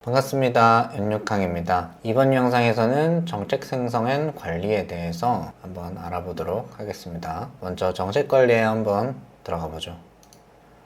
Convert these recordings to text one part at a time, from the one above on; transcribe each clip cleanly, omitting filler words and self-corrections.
반갑습니다. 윤육항입니다. 이번 영상에서는 정책 생성 앤 관리에 대해서 한번 알아보도록 하겠습니다. 먼저 정책 관리에 한번 들어가 보죠.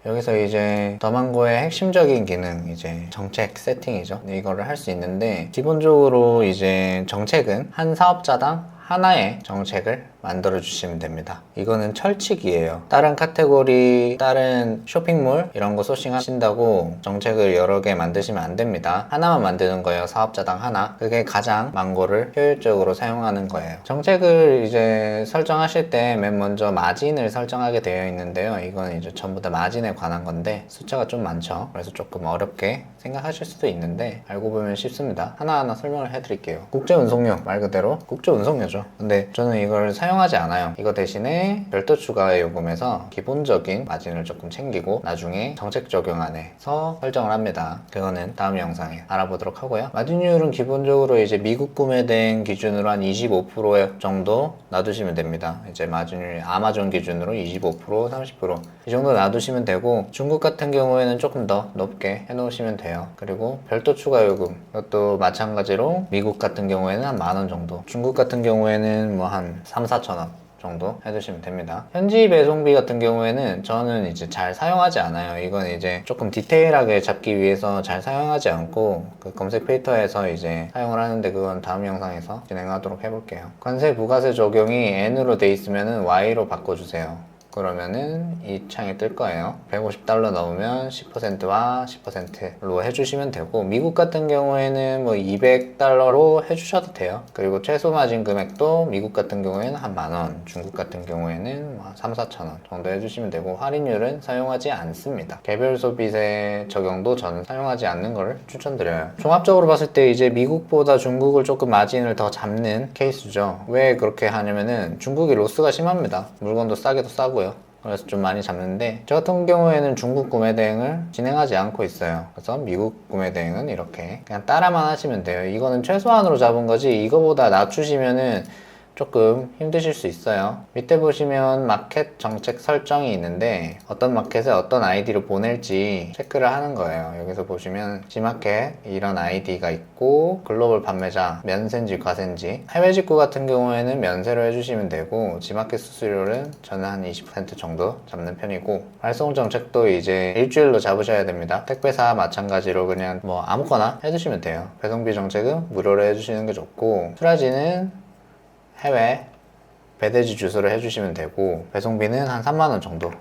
여기서 이제 더망고의 핵심적인 기능, 이제 정책 세팅이죠. 이거를 할 수 있는데, 기본적으로 이제 정책은 한 사업자당 하나의 정책을 만들어 주시면 됩니다. 이거는 철칙이에요. 다른 카테고리, 다른 쇼핑몰 이런 거 소싱 하신다고 정책을 여러 개 만드시면 안 됩니다. 하나만 만드는 거예요. 사업자당 하나. 그게 가장 망고를 효율적으로 사용하는 거예요. 정책을 이제 설정하실 때 맨 먼저 마진을 설정하게 되어 있는데요. 이건 이제 전부 다 마진에 관한 건데 숫자가 좀 많죠. 그래서 조금 어렵게 생각하실 수도 있는데 알고 보면 쉽습니다. 하나하나 설명을 해드릴게요. 국제운송료 말 그대로 국제운송료죠. 근데 저는 이걸 사용하지 않아요. 이거 대신에 별도 추가 요금에서 기본적인 마진을 조금 챙기고 나중에 정책 적용 안에서 설정을 합니다. 그거는 다음 영상에 알아보도록 하고요. 마진율은 기본적으로 이제 미국 구매된 기준으로 한 25% 정도 놔두시면 됩니다. 이제 마진율이 아마존 기준으로 25%, 30%이 정도 놔두시면 되고, 중국 같은 경우에는 조금 더 높게 해놓으시면 돼요. 그리고 별도 추가 요금, 이것도 마찬가지로 미국 같은 경우에는 한 10,000원 정도, 중국 같은 경우에는 뭐 한 3,000~4,000원 정도 해두시면 됩니다. 현지 배송비 같은 경우에는 저는 이제 잘 사용하지 않아요. 이건 이제 조금 디테일하게 잡기 위해서 잘 사용하지 않고 그 검색 필터에서 이제 사용을 하는데, 그건 다음 영상에서 진행하도록 해볼게요. 관세 부가세 적용이 N으로 돼 있으면은 Y로 바꿔주세요. 그러면은 이 창이 뜰 거예요. $150 넣으면 10%와 10%로 해주시면 되고, 미국 같은 경우에는 뭐 $200로 해주셔도 돼요. 그리고 최소 마진 금액도 미국 같은 경우에는 한 10,000원, 중국 같은 경우에는 3,000~4,000원 정도 해주시면 되고, 할인율은 사용하지 않습니다. 개별 소비세 적용도 저는 사용하지 않는 걸 추천드려요. 종합적으로 봤을 때 이제 미국보다 중국을 조금 마진을 더 잡는 케이스죠. 왜 그렇게 하냐면은 중국이 로스가 심합니다. 물건도 싸게도 싸고요. 그래서 좀 많이 잡는데, 저 같은 경우에는 중국 구매 대행을 진행하지 않고 있어요. 그래서 미국 구매 대행은 이렇게 그냥 따라만 하시면 돼요. 이거는 최소한으로 잡은 거지, 이거보다 낮추시면은 조금 힘드실 수 있어요. 밑에 보시면 마켓 정책 설정이 있는데, 어떤 마켓에 어떤 아이디를 보낼지 체크를 하는 거예요. 여기서 보시면 G마켓 이런 아이디가 있고, 글로벌 판매자 면세인지 과세인지, 해외 직구 같은 경우에는 면세로 해주시면 되고, G마켓 수수료는 저는 한 20% 정도 잡는 편이고, 발송 정책도 이제 일주일로 잡으셔야 됩니다. 택배사 마찬가지로 그냥 뭐 아무거나 해주시면 돼요. 배송비 정책은 무료로 해주시는 게 좋고, 수라지는 해외 배대지 주소를 해주시면 되고, 배송비는 한 30,000원 정도,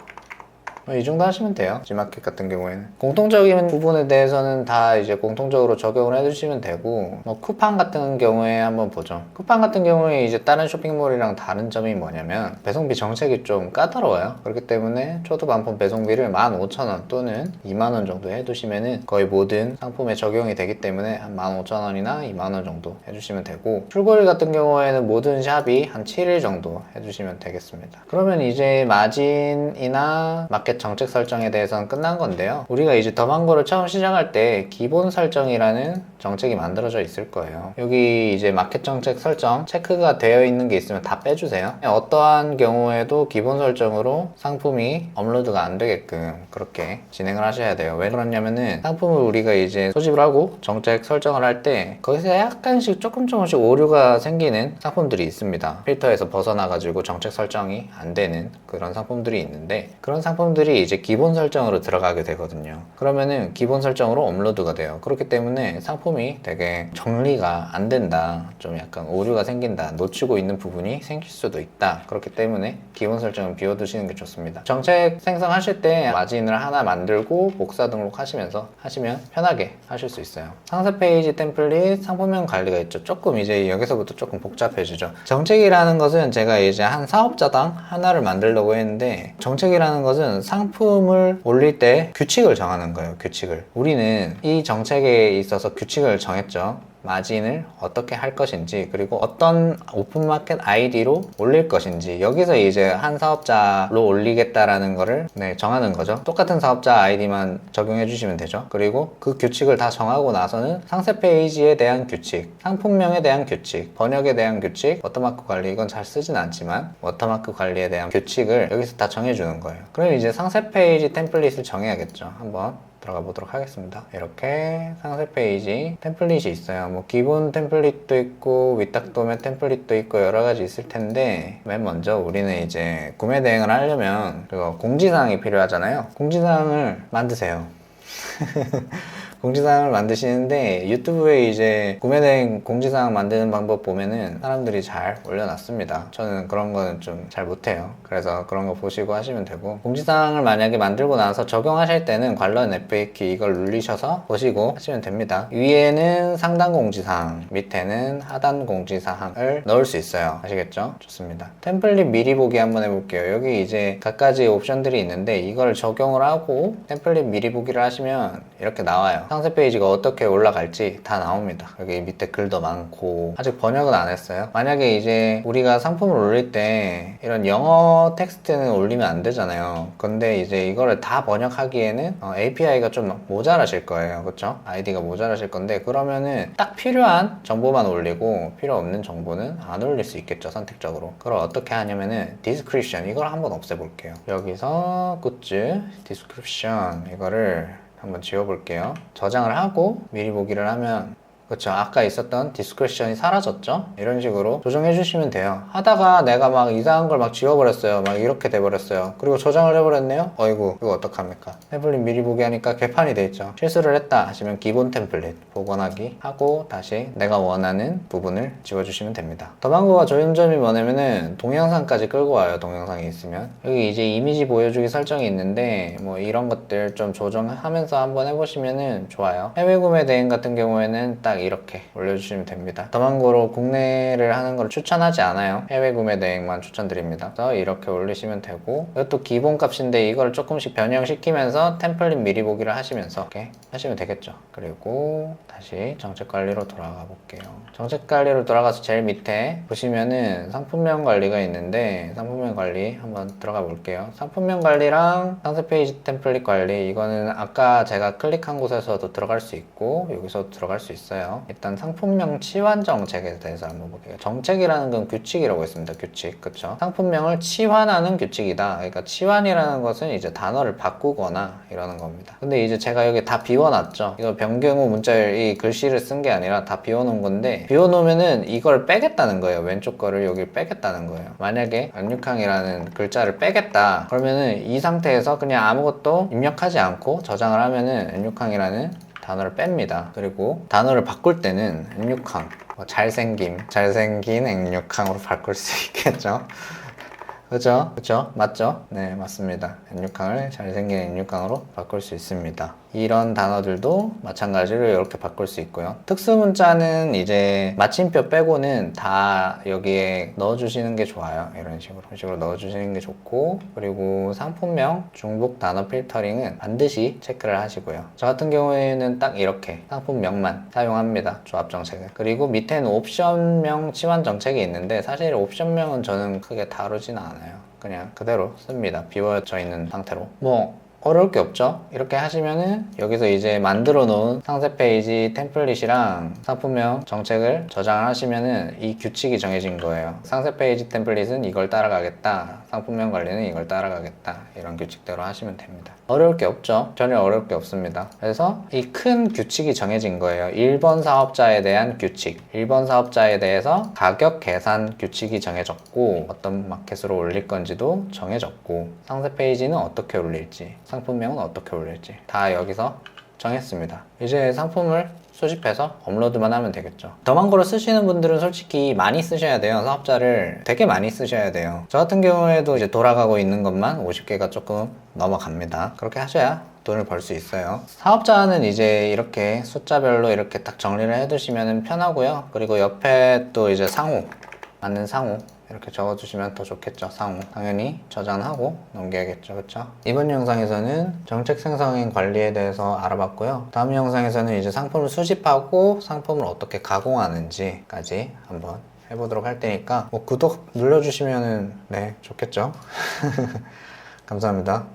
이 정도 하시면 돼요. G마켓 같은 경우에는 공통적인 부분에 대해서는 다 이제 공통적으로 적용을 해주시면 되고, 뭐 쿠팡 같은 경우에 한번 보죠. 쿠팡 같은 경우에 이제 다른 쇼핑몰이랑 다른 점이 뭐냐면 배송비 정책이 좀 까다로워요. 그렇기 때문에 초도반품 배송비를 15,000원 또는 20,000원 정도 해두시면은 거의 모든 상품에 적용이 되기 때문에 한 15,000원이나 20,000원 정도 해주시면 되고, 출고일 같은 경우에는 모든 샵이 한 7일 정도 해주시면 되겠습니다. 그러면 이제 마진이나 마켓 정책 설정에 대해서는 끝난 건데요. 우리가 이제 더망고를 처음 시작할 때 기본 설정이라는 정책이 만들어져 있을 거예요. 여기 이제 마켓 정책 설정 체크가 되어 있는 게 있으면 다 빼주세요. 어떠한 경우에도 기본 설정으로 상품이 업로드가 안 되게끔 그렇게 진행을 하셔야 돼요. 왜 그러냐면은 상품을 우리가 이제 소집을 하고 정책 설정을 할 때 거기서 약간씩 조금씩 오류가 생기는 상품들이 있습니다. 필터에서 벗어나가지고 정책 설정이 안 되는 그런 상품들이 있는데, 그런 상품들이 이제 기본 설정으로 들어가게 되거든요. 그러면은 기본 설정으로 업로드가 돼요. 그렇기 때문에 상품이 되게 정리가 안 된다, 좀 약간 오류가 생긴다, 놓치고 있는 부분이 생길 수도 있다. 그렇기 때문에 기본 설정은 비워두시는 게 좋습니다. 정책 생성하실 때 마진을 하나 만들고 복사 등록하시면서 하시면 편하게 하실 수 있어요. 상세 페이지 템플릿, 상품명 관리가 있죠. 조금 이제 여기서부터 조금 복잡해지죠. 정책이라는 것은 제가 이제 한 사업자당 하나를 만들려고 했는데, 정책이라는 것은 상품을 올릴 때 규칙을 정하는 거예요. 규칙을. 우리는 이 정책에 있어서 규칙을 정했죠. 마진을 어떻게 할 것인지, 그리고 어떤 오픈마켓 아이디로 올릴 것인지, 여기서 이제 한 사업자로 올리겠다라는 거를 정하는 거죠. 똑같은 사업자 아이디만 적용해 주시면 되죠. 그리고 그 규칙을 다 정하고 나서는 상세 페이지에 대한 규칙, 상품명에 대한 규칙, 번역에 대한 규칙, 워터마크 관리, 이건 잘 쓰진 않지만 워터마크 관리에 대한 규칙을 여기서 다 정해주는 거예요. 그럼 이제 상세 페이지 템플릿을 정해야겠죠. 한번 들어가 보도록 하겠습니다. 이렇게 상세 페이지 템플릿이 있어요. 뭐 기본 템플릿도 있고 위탁 도매 템플릿도 있고 여러 가지 있을 텐데, 맨 먼저 우리는 이제 구매 대행을 하려면 그거 공지사항이 필요하잖아요. 공지사항을 만드세요. 공지사항을 만드시는데, 유튜브에 이제 구매대행 공지사항 만드는 방법 보면은 사람들이 잘 올려놨습니다. 저는 그런 거는 좀 잘 못해요. 그래서 그런 거 보시고 하시면 되고, 공지사항을 만약에 만들고 나서 적용하실 때는 관련 FAQ 이걸 누르셔서 보시고 하시면 됩니다. 위에는 상단 공지사항, 밑에는 하단 공지사항을 넣을 수 있어요. 아시겠죠? 좋습니다. 템플릿 미리 보기 한번 해볼게요. 여기 이제 각가지 옵션들이 있는데 이걸 적용을 하고 템플릿 미리 보기를 하시면 이렇게 나와요. 상세 페이지가 어떻게 올라갈지 다 나옵니다. 여기 밑에 글도 많고. 아직 번역은 안 했어요. 만약에 이제 우리가 상품을 올릴 때 이런 영어 텍스트는 올리면 안 되잖아요. 근데 이제 이거를 다 번역하기에는 API가 좀 모자라실 거예요. 그쵸? 아이디가 모자라실 건데, 그러면은 딱 필요한 정보만 올리고 필요 없는 정보는 안 올릴 수 있겠죠, 선택적으로. 그걸 어떻게 하냐면은 description 이걸 한번 없애볼게요. 여기서 굿즈 description 이거를 한번 지워볼게요. 저장을 하고 미리 보기를 하면, 그렇죠, 아까 있었던 디스크리션이 사라졌죠? 이런 식으로 조정해 주시면 돼요. 하다가 내가 막 이상한 걸 막 지워버렸어요. 막 이렇게 돼버렸어요. 그리고 저장을 해버렸네요? 어이구, 이거 어떡합니까? 템플릿 미리 보기 하니까 개판이 돼 있죠. 실수를 했다 하시면 기본 템플릿 복원하기 하고 다시 내가 원하는 부분을 지워주시면 됩니다. 더 방법과 좋은 점이 뭐냐면은 동영상까지 끌고 와요. 동영상이 있으면 여기 이제 이미지 보여주기 설정이 있는데, 뭐 이런 것들 좀 조정하면서 한번 해보시면은 좋아요. 해외 구매 대행 같은 경우에는 딱 이렇게 올려주시면 됩니다. 더망고로 국내를 하는 걸 추천하지 않아요. 해외 구매 대행만 추천드립니다. 그래서 이렇게 올리시면 되고, 이것도 기본 값인데 이걸 조금씩 변형시키면서 템플릿 미리 보기를 하시면서 이렇게 하시면 되겠죠. 그리고 다시 정책 관리로 돌아가 볼게요. 정책 관리로 돌아가서 제일 밑에 보시면은 상품명 관리가 있는데, 상품명 관리 한번 들어가 볼게요. 상품명 관리랑 상세 페이지 템플릿 관리, 이거는 아까 제가 클릭한 곳에서도 들어갈 수 있고 여기서도 들어갈 수 있어요. 일단 상품명 치환 정책에 대해서 한번 볼게요. 정책이라는 건 규칙이라고 했습니다. 규칙, 그쵸? 상품명을 치환하는 규칙이다. 그러니까 치환이라는 것은 이제 단어를 바꾸거나 이러는 겁니다. 근데 이제 제가 여기 다 비워놨죠. 이거 변경 후 문자열 이 글씨를 쓴 게 아니라 다 비워놓은 건데, 비워놓으면은 이걸 빼겠다는 거예요. 왼쪽 거를 여기 빼겠다는 거예요. 만약에 안육항이라는 글자를 빼겠다 그러면은 이 상태에서 그냥 아무것도 입력하지 않고 저장을 하면은 안육항이라는 단어를 뺍니다. 그리고 단어를 바꿀 때는 앵육항, 잘생긴 앵육항으로 바꿀 수 있겠죠. 그죠? 그죠? 맞죠? 네, 맞습니다. 앵육항을 잘생긴 앵육항으로 바꿀 수 있습니다. 이런 단어들도 마찬가지로 이렇게 바꿀 수 있고요. 특수문자는 이제 마침표 빼고는 다 여기에 넣어주시는 게 좋아요. 이런 식으로 넣어주시는 게 좋고, 그리고 상품명, 중복 단어 필터링은 반드시 체크를 하시고요. 저 같은 경우에는 딱 이렇게 상품명만 사용합니다. 조합 정책은. 그리고 밑에는 옵션명 치환 정책이 있는데, 사실 옵션명은 저는 크게 다루진 않아요. 그냥 그대로 씁니다. 비워져 있는 상태로. 어려울 게 없죠. 이렇게 하시면은 여기서 이제 만들어 놓은 상세 페이지 템플릿이랑 상품명 정책을 저장을 하시면은 이 규칙이 정해진 거예요. 상세 페이지 템플릿은 이걸 따라가겠다, 상품명 관리는 이걸 따라가겠다, 이런 규칙대로 하시면 됩니다. 어려울 게 없죠. 전혀 어려울 게 없습니다. 그래서 이 큰 규칙이 정해진 거예요. 1번 사업자에 대한 규칙, 1번 사업자에 대해서 가격 계산 규칙이 정해졌고, 어떤 마켓으로 올릴 건지도 정해졌고, 상세 페이지는 어떻게 올릴지, 상품명은 어떻게 올릴지 다 여기서 정했습니다. 이제 상품을 수집해서 업로드만 하면 되겠죠. 더망고를 쓰시는 분들은 솔직히 많이 쓰셔야 돼요. 사업자를 되게 많이 쓰셔야 돼요. 저 같은 경우에도 이제 돌아가고 있는 것만 50개가 조금 넘어갑니다. 그렇게 하셔야 돈을 벌 수 있어요. 사업자는 이제 이렇게 숫자별로 이렇게 딱 정리를 해두시면 편하고요. 그리고 옆에 또 이제 상호, 맞는 상호 이렇게 적어주시면 더 좋겠죠. 상호 당연히 저장하고 넘겨야겠죠. 그렇죠? 이번 영상에서는 정책 생성인 관리에 대해서 알아봤고요. 다음 영상에서는 이제 상품을 수집하고 상품을 어떻게 가공하는지까지 한번 해보도록 할 테니까 구독 눌러주시면 네, 좋겠죠. 감사합니다.